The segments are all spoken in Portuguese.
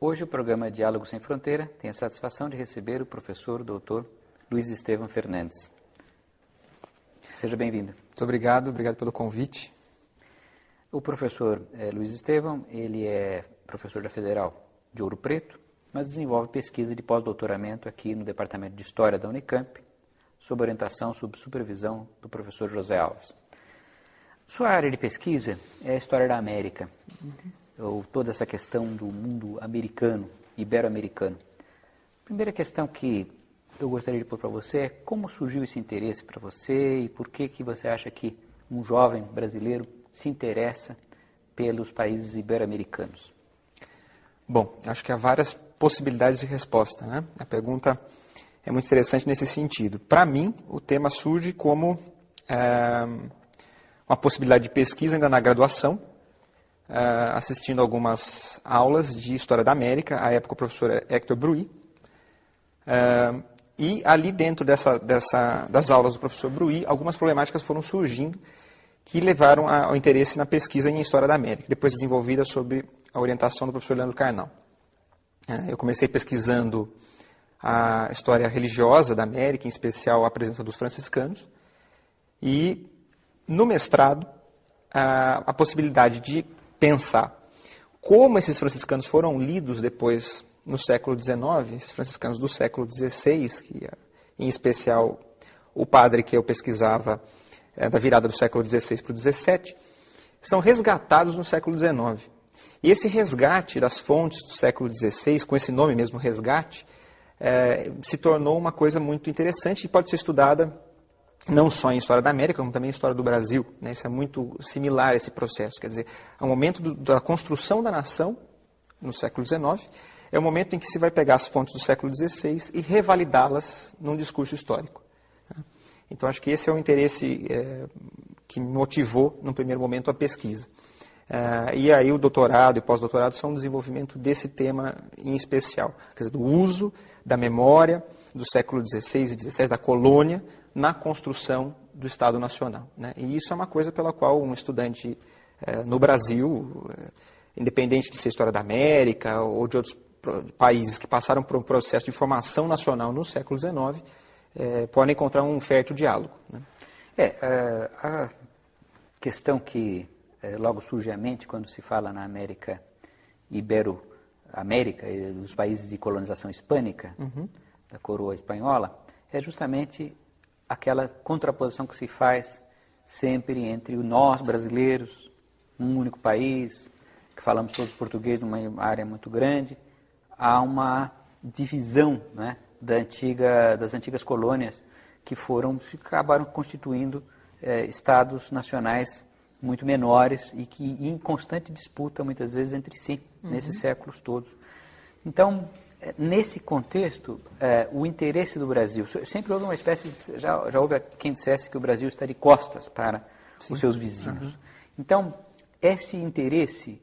Hoje o programa Diálogo Sem Fronteira tem a satisfação de receber o professor Dr. Luiz Estevam Fernandes. Seja bem-vindo. Muito obrigado pelo convite. O professor Luiz Estevam, ele é professor da Federal de Ouro Preto, mas desenvolve pesquisa de pós-doutoramento aqui no Departamento de História da Unicamp, sob orientação, sob supervisão do professor José Alves. Sua área de pesquisa é a História da América, ou toda essa questão do mundo americano, ibero-americano. A primeira questão que eu gostaria de pôr para você é como surgiu esse interesse para você e por que você acha que um jovem brasileiro se interessa pelos países ibero-americanos? Bom, acho que há várias possibilidades de resposta, né? A pergunta é muito interessante nesse sentido. Para mim, o tema surge como uma possibilidade de pesquisa ainda na graduação, assistindo algumas aulas de História da América, à época o professor Hector Bruy, e ali dentro das aulas do professor Bruy, algumas problemáticas foram surgindo que levaram ao interesse na pesquisa em História da América, depois desenvolvida sob a orientação do professor Leandro Carnal. Eu comecei pesquisando a história religiosa da América, em especial a presença dos franciscanos, e no mestrado a possibilidade de pensar como esses franciscanos foram lidos depois no século XIX, esses franciscanos do século XVI, que em especial o padre que eu pesquisava da virada do século XVI para o XVII, são resgatados no século XIX. E esse resgate das fontes do século XVI, com esse nome mesmo, resgate, se tornou uma coisa muito interessante e pode ser estudada não só em História da América, como também em História do Brasil, né? Isso é muito similar, esse processo. Quer dizer, ao momento da construção da nação, no século XIX, é o momento em que se vai pegar as fontes do século XVI e revalidá-las num discurso histórico. Então, acho que esse é o interesse que me motivou, no primeiro momento, a pesquisa. E aí o doutorado e pós-doutorado são um desenvolvimento desse tema em especial, quer dizer, do uso da memória do século XVI e XVII, da colônia, na construção do Estado Nacional, né? E isso é uma coisa pela qual um estudante no Brasil, independente de ser História da América ou de outros países que passaram por um processo de formação nacional no século XIX, podem encontrar um fértil diálogo, né? A questão que logo surge à mente quando se fala na América, Ibero-América, dos países de colonização hispânica, da coroa espanhola, é justamente aquela contraposição que se faz sempre entre nós, brasileiros, um único país, que falamos todos português numa área muito grande, há uma divisão, né, das antigas colônias que acabaram constituindo estados nacionais muito menores e que em constante disputa, muitas vezes, entre si, nesses séculos todos. Então, nesse contexto, o interesse do Brasil, sempre houve uma espécie de... Já houve quem dissesse que o Brasil está de costas para os seus vizinhos. Então, esse interesse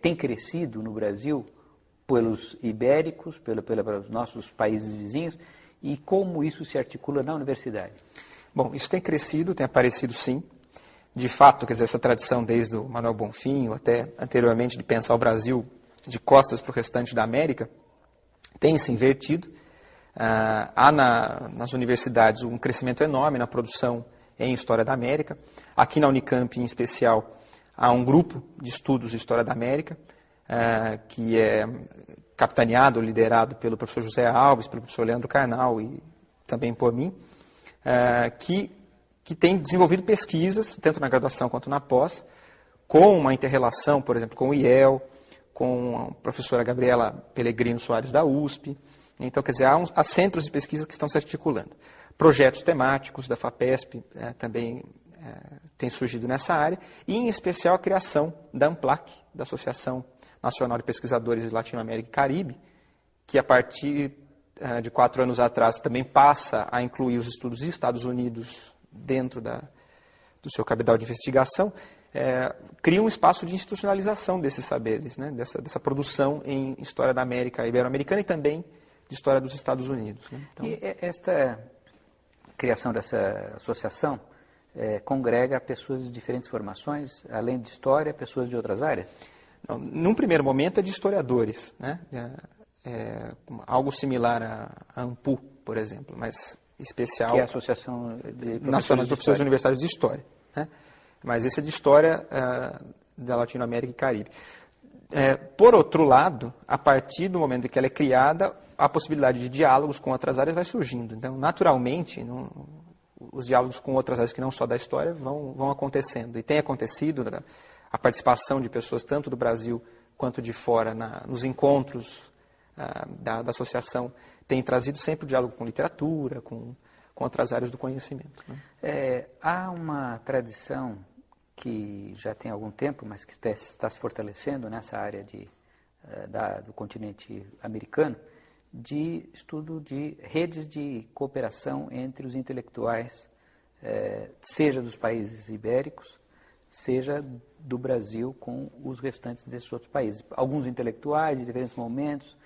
tem crescido no Brasil pelos ibéricos, pelos nossos países vizinhos, e como isso se articula na universidade? Bom, isso tem crescido, tem aparecido sim. De fato, quer dizer, essa tradição desde o Manuel Bonfim, ou até anteriormente, de pensar o Brasil de costas para o restante da América, tem se invertido. Há nas universidades um crescimento enorme na produção em História da América. Aqui na Unicamp, em especial, há um grupo de estudos de História da América, que é capitaneado, liderado pelo professor José Alves, pelo professor Leandro Carnal e também por mim, que tem desenvolvido pesquisas, tanto na graduação quanto na pós, com uma inter-relação, por exemplo, com o IEL, com a professora Gabriela Pellegrino Soares da USP. Então, quer dizer, há centros de pesquisa que estão se articulando. Projetos temáticos da FAPESP também têm surgido nessa área, e em especial a criação da ANPLAC, da Associação Nacional de Pesquisadores de Latinoamérica e Caribe, que a partir de 4 anos atrás também passa a incluir os estudos dos Estados Unidos dentro do seu cabedal de investigação, cria um espaço de institucionalização desses saberes, né, dessa produção em História da América Ibero-Americana e também de História dos Estados Unidos, né? Então, e esta criação dessa associação congrega pessoas de diferentes formações, além de História, pessoas de outras áreas? Não, num primeiro momento é de historiadores, né? Algo similar a ANPU, por exemplo, mas especial... Que é a Associação de Nacional de Professores Universitários de História. Né? Mas esse é de História da Latinoamérica e Caribe. Por outro lado, a partir do momento em que ela é criada, a possibilidade de diálogos com outras áreas vai surgindo. Então, naturalmente, os diálogos com outras áreas que não só da história vão acontecendo. E tem acontecido a participação de pessoas tanto do Brasil quanto de fora nos encontros da associação tem trazido sempre o diálogo com literatura, com outras áreas do conhecimento. Né? Há uma tradição que já tem algum tempo, mas que está se fortalecendo nessa área do continente americano, de estudo de redes de cooperação entre os intelectuais, seja dos países ibéricos, seja do Brasil com os restantes desses outros países. Alguns intelectuais, em diferentes momentos,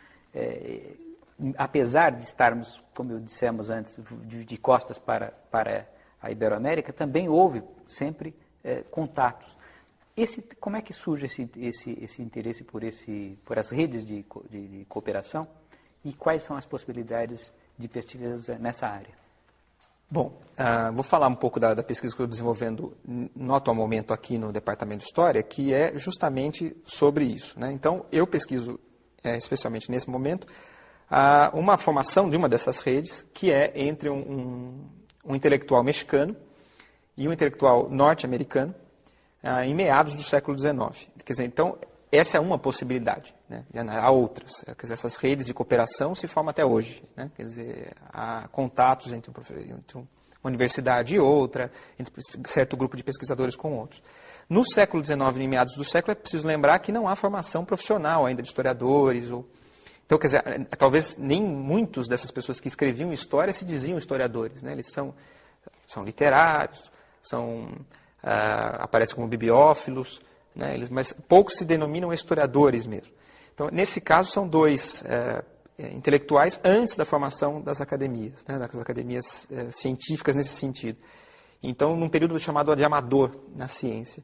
apesar de estarmos, como dissemos antes, de costas para a Iberoamérica, também houve sempre contatos. Como é que surge esse interesse por as redes de cooperação e quais são as possibilidades de pesquisa nessa área? Bom, vou falar um pouco da pesquisa que eu estou desenvolvendo no atual momento aqui no Departamento de História, que é justamente sobre isso. Né? Então, eu pesquiso, especialmente nesse momento, uma formação de uma dessas redes, que é entre um intelectual mexicano e um intelectual norte-americano, em meados do século XIX. Quer dizer, então, essa é uma possibilidade. Né? Há outras. Quer dizer, essas redes de cooperação se formam até hoje. Né? Quer dizer, há contatos entre uma universidade e outra, entre um certo grupo de pesquisadores com outros. No século XIX, em meados do século, é preciso lembrar que não há formação profissional ainda de historiadores. Então, quer dizer, talvez nem muitos dessas pessoas que escreviam história se diziam historiadores. Né? Eles são literários, aparecem como bibliófilos, né? Mas poucos se denominam historiadores mesmo. Então, nesse caso, são dois intelectuais antes da formação das academias, né? Das academias científicas nesse sentido. Então, num período chamado de amador na ciência,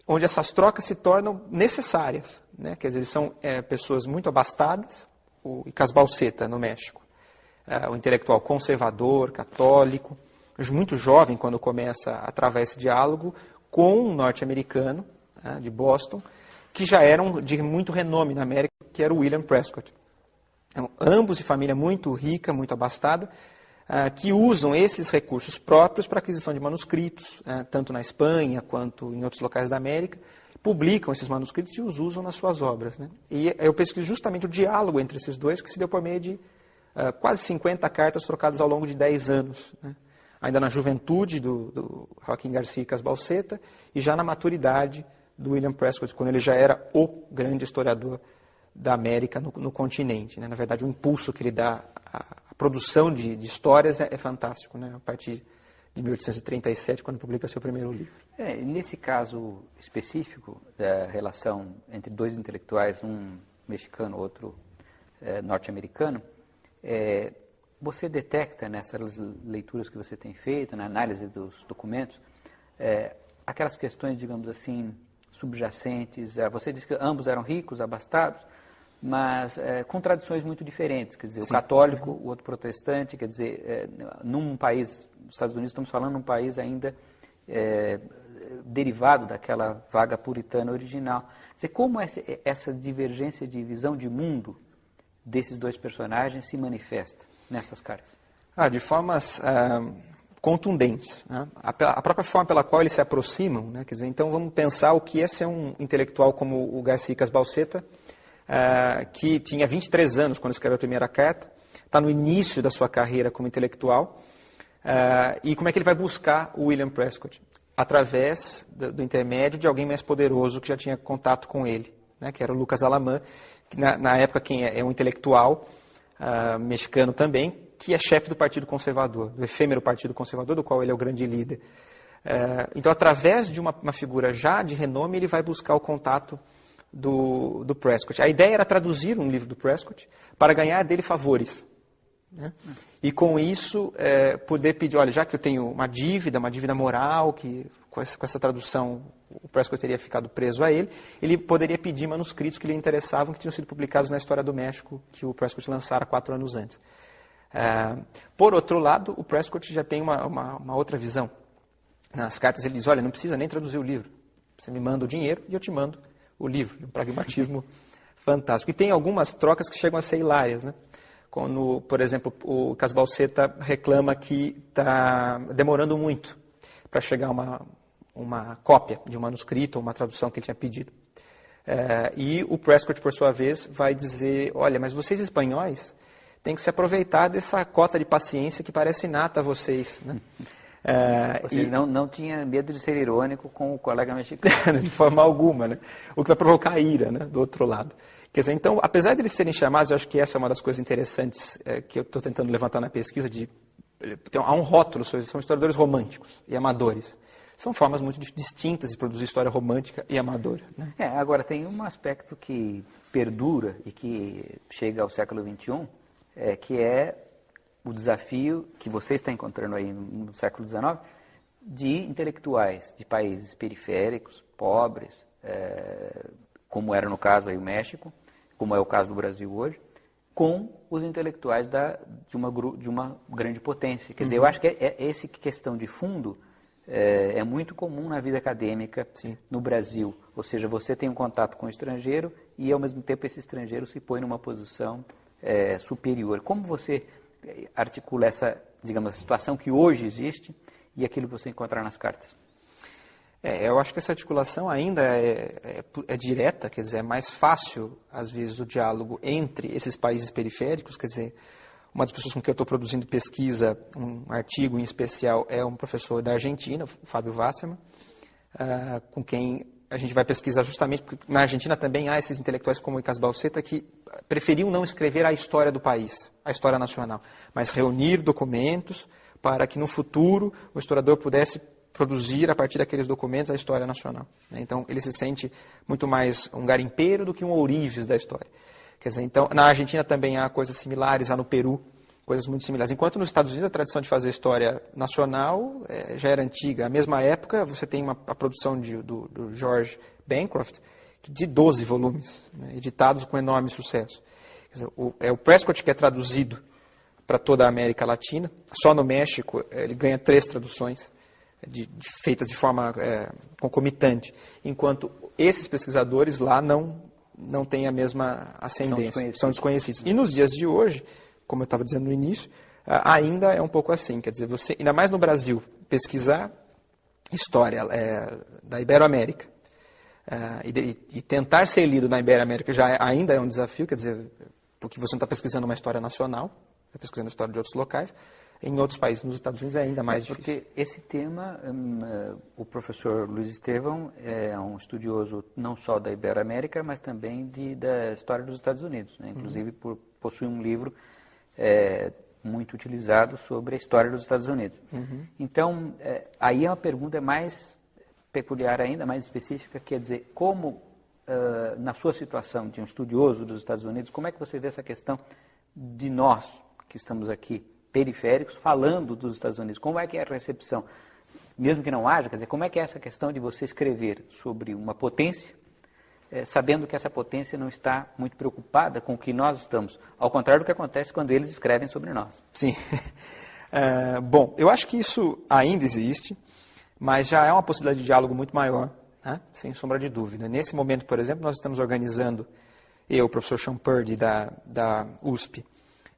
onde essas trocas se tornam necessárias. Né? Quer dizer, eles são pessoas muito abastadas, o Icas Balseta, no México, o intelectual conservador, católico, muito jovem quando começa a travar esse diálogo com um norte-americano, de Boston, que já eram de muito renome na América, que era o William Prescott. Então, ambos de família muito rica, muito abastada, que usam esses recursos próprios para aquisição de manuscritos, tanto na Espanha quanto em outros locais da América, publicam esses manuscritos e os usam nas suas obras. Né? E eu pesquiso justamente o diálogo entre esses dois, que se deu por meio de quase 50 cartas trocadas ao longo de 10 anos. Né? Ainda na juventude do Joaquim Garcia Icas Balseta e já na maturidade do William Prescott, quando ele já era o grande historiador da América no continente. Né? Na verdade, o impulso que ele dá à produção de histórias é fantástico, né? A partir de 1837, quando publica seu primeiro livro. Nesse caso específico da relação entre dois intelectuais, um mexicano, outro norte-americano, você detecta nessas leituras que você tem feito, na análise dos documentos, aquelas questões, digamos assim, subjacentes. Você disse que ambos eram ricos, abastados, mas com tradições muito diferentes. Quer dizer, Sim. O católico, o outro protestante. Quer dizer, num país, nos Estados Unidos, estamos falando de um país ainda derivado daquela vaga puritana original. Quer dizer, como essa divergência de visão de mundo desses dois personagens se manifesta nessas cartas? De formas contundentes. Né? A própria forma pela qual eles se aproximam. Né? Quer dizer, então vamos pensar o que é ser um intelectual como o Garcia Icas Balseta, que tinha 23 anos quando escreveu a primeira carta, está no início da sua carreira como intelectual, e como é que ele vai buscar o William Prescott? Através do intermédio de alguém mais poderoso que já tinha contato com ele, né? Que era o Lucas Alamán, que na época quem é um intelectual mexicano também, que é chefe do Partido Conservador, do efêmero Partido Conservador, do qual ele é o grande líder. Então, através de uma figura já de renome, ele vai buscar o contato do Prescott. A ideia era traduzir um livro do Prescott para ganhar dele favores. Né? E com isso, poder pedir, olha, já que eu tenho uma dívida moral, que com essa tradução o Prescott teria ficado preso a ele, ele poderia pedir manuscritos que lhe interessavam, que tinham sido publicados na História do México, que o Prescott lançara 4 anos antes. Por outro lado, o Prescott já tem uma outra visão. Nas cartas ele diz, olha, não precisa nem traduzir o livro, você me manda o dinheiro e eu te mando o livro. Um pragmatismo fantástico. E tem algumas trocas que chegam a ser hilárias, né? Quando, por exemplo, o Casbalceta reclama que está demorando muito para chegar uma cópia de um manuscrito ou uma tradução que ele tinha pedido. E o Prescott, por sua vez, vai dizer, olha, mas vocês espanhóis têm que se aproveitar dessa cota de paciência que parece inata a vocês, né? Ou seja, não tinha medo de ser irônico com o colega mexicano. De forma alguma, né? O que vai provocar ira, né, do outro lado. Quer dizer, então, apesar de eles serem chamados, eu acho que essa é uma das coisas interessantes que eu estou tentando levantar na pesquisa, há um rótulo, são historiadores românticos e amadores. São formas muito distintas de produzir história romântica e amadora, né? Agora, tem um aspecto que perdura e que chega ao século XXI, que é o desafio que você está encontrando aí no século XIX, de intelectuais de países periféricos, pobres, como era no caso aí o México, como é o caso do Brasil hoje, com os intelectuais de uma grande potência. Quer dizer, eu acho que essa questão de fundo é muito comum na vida acadêmica. Sim. No Brasil. Ou seja, você tem um contato com o estrangeiro e, ao mesmo tempo, esse estrangeiro se põe numa posição superior. Como você articula essa, digamos, a situação que hoje existe e aquilo que você encontrar nas cartas? Eu acho que essa articulação ainda é direta, quer dizer, é mais fácil, às vezes, o diálogo entre esses países periféricos. Quer dizer, uma das pessoas com quem eu estou produzindo pesquisa, um artigo em especial, é um professor da Argentina, o Fábio Wasserman, com quem a gente vai pesquisar justamente, porque na Argentina também há esses intelectuais como o Casbalceta que preferiam não escrever a história do país, a história nacional, mas reunir documentos para que no futuro o historiador pudesse produzir a partir daqueles documentos a história nacional. Então ele se sente muito mais um garimpeiro do que um ourives da história. Quer dizer, então, na Argentina também há coisas similares, há no Peru coisas muito similares. Enquanto nos Estados Unidos a tradição de fazer história nacional já era antiga. Na mesma época, você tem a produção do George Bancroft, de 12 volumes, né, editados com enorme sucesso. Quer dizer, o Prescott, que é traduzido para toda a América Latina, só no México ele ganha 3 traduções, feitas de forma concomitante, enquanto esses pesquisadores lá não têm a mesma ascendência, são desconhecidos. E nos dias de hoje, como eu estava dizendo no início, ainda é um pouco assim. Quer dizer, você, ainda mais no Brasil, pesquisar história da Iberoamérica e tentar ser lido na Iberoamérica ainda é um desafio, quer dizer, porque você não está pesquisando uma história nacional, está pesquisando a história de outros locais. Em outros países, nos Estados Unidos, é ainda mais difícil. Porque esse tema, o professor Luiz Estevão é um estudioso não só da Iberoamérica, mas também da história dos Estados Unidos, né? Inclusive possui um livro muito utilizado sobre a história dos Estados Unidos. Então, aí é uma pergunta mais peculiar ainda, mais específica, quer dizer, como, na sua situação de um estudioso dos Estados Unidos, como é que você vê essa questão de nós, que estamos aqui, periféricos, falando dos Estados Unidos? Como é que é a recepção? Mesmo que não haja, quer dizer, como é que é essa questão de você escrever sobre uma potência, sabendo que essa potência não está muito preocupada com o que nós estamos, ao contrário do que acontece quando eles escrevem sobre nós? Sim. Bom, eu acho que isso ainda existe, mas já é uma possibilidade de diálogo muito maior, né? Sem sombra de dúvida. Nesse momento, por exemplo, nós estamos organizando, o professor Sean Purdy, da USP,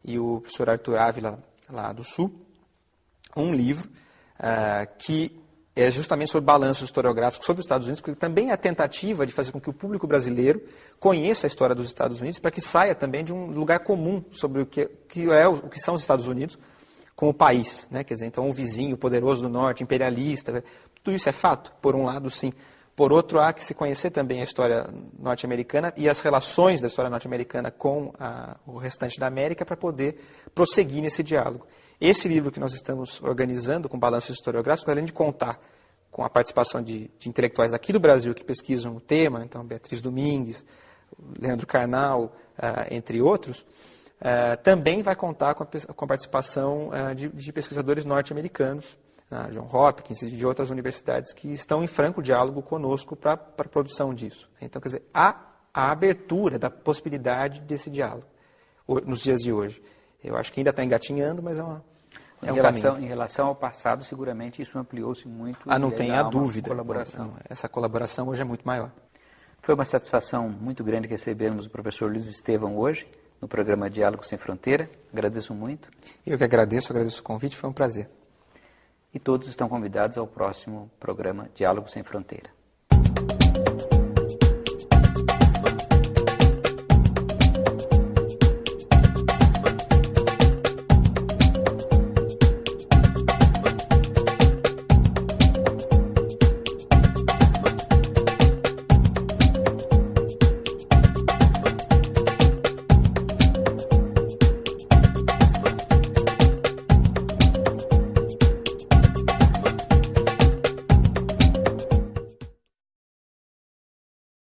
e o professor Arthur Ávila, lá do Sul, um livro que é justamente sobre balanços historiográficos sobre os Estados Unidos, porque também é a tentativa de fazer com que o público brasileiro conheça a história dos Estados Unidos, para que saia também de um lugar comum sobre o que são os Estados Unidos como país, né? Quer dizer, então um vizinho poderoso do norte, imperialista, tudo isso é fato, por um lado sim. Por outro, há que se conhecer também a história norte-americana e as relações da história norte-americana com o restante da América para poder prosseguir nesse diálogo. Esse livro que nós estamos organizando, com balanços historiográficos, além de contar com a participação de intelectuais aqui do Brasil que pesquisam o tema, então Beatriz Domingues, Leandro Carnal, entre outros, também vai contar com a participação de pesquisadores norte-americanos, na Johns Hopkins e de outras universidades que estão em franco diálogo conosco para a produção disso. Então, quer dizer, há a abertura da possibilidade desse diálogo nos dias de hoje. Eu acho que ainda está engatinhando, mas é um caminho. Em relação ao passado, seguramente isso ampliou-se muito. Não tenha dúvida. Colaboração. Essa colaboração hoje é muito maior. Foi uma satisfação muito grande recebermos o professor Luiz Estevão hoje, no programa Diálogo Sem Fronteira. Agradeço muito. Eu que agradeço o convite, foi um prazer. E todos estão convidados ao próximo programa Diálogo Sem Fronteira.